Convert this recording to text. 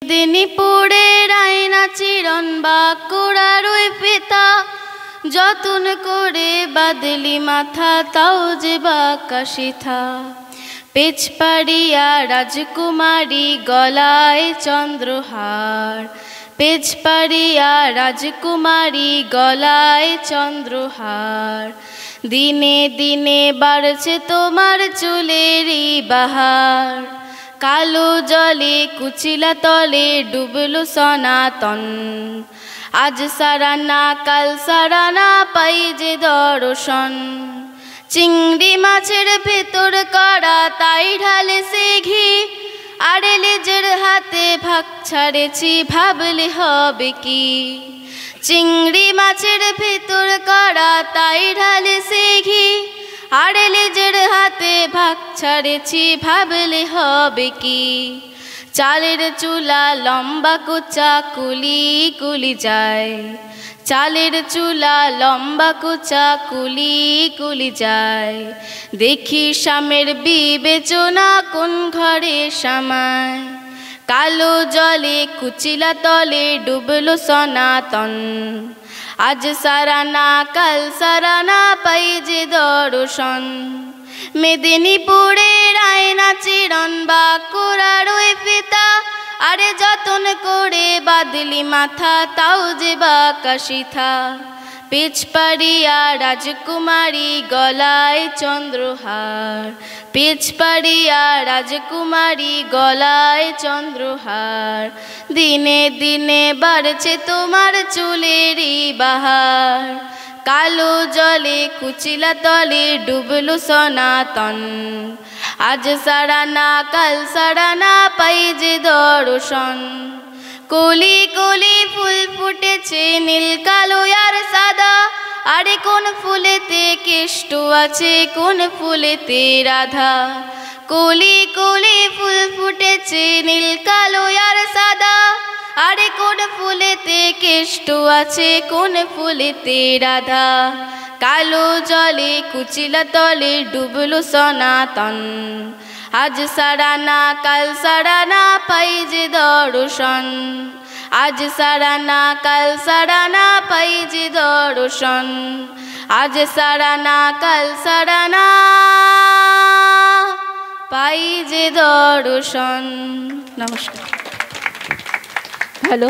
মেদিনীপুরের আয়না চিরন বাঁকুড়ার ওই পিতা যতন করে বাদলি মাথা তাও যে বাঁকা সিথা। পেছপাড়িয়া রাজকুমারী গলায় চন্দ্রহার, পেছপাড়িয়া রাজকুমারী গলায় চন্দ্রহার। দিনে দিনে বাড়ছে তোমার চুলেরই বাহার, কালো জলে কুচিলা তলে ডুবলো সনাতন। আজ সারানা কাল সারানা পাই যে দর্শন, চিংড়ি মাছের ভেতর করা তাই ঢালে সে ঘি। আরে লেজের হাতে ভাগ ছাড়েছি ভাবলে হবে কি, চিংড়ি মাছের ভেতর করা তাই ঢালে সে ঘি। আরে লেজের হাতে ভাগ ছাড়েছি ভাবলে হবে কি। চালের চুলা লম্বা কোচা কুলি কুলি যায়, চালের চুলা লম্বা কোচা কুলি কুলি যায়। দেখি স্বামীর বিবেচনা কোন ঘরে সামায়, কালো জলে কুচিলা তলে ডুবলো সনাতন। আজ সারানা কাল সারানা পাই যে দর্শন, মেদিনীপুরের আয়না চিরন বাঁকুড়ার ওই পিতা। আরে যতন করে বাদলি মাথা তাও যে বাঁকা সিথা। পেছপাড়িয়া রাজকুমারী গলায় চন্দ্রহার, পেছপাড়িয়া রাজকুমারী গলায় চন্দ্রহার। দিনে দিনে বাড়ছে তোমার চুলেরই বাহার, কালো জলে কুচিলা তলে ডুবলো সনাতন। আজ সারানা কাল সারানা পাই যে দর্শন। কলি কলি ফুল ফুটেছে নীল কালো আর সাদা। আরে কোন ফুলেতে কেষ্ট আছে কোন ফুলেতে রাধা। কলি কলি ফুল ফুটেছে নীল কালো আর সাদা। আরে কোন ফুলেতে কেষ্ট আছে কোন ফুলেতে রাধা। কালো জলে কুচিলা তলে ডুবলো সনাতন। আজ সারানা কাল সারানা পাই যে দর্শন, আজ সারানা কাল সারানা পাই যে দর্শন। আজ সারানা কাল সারানা পাই যে দর্শন। নমস্কার। হ্যালো।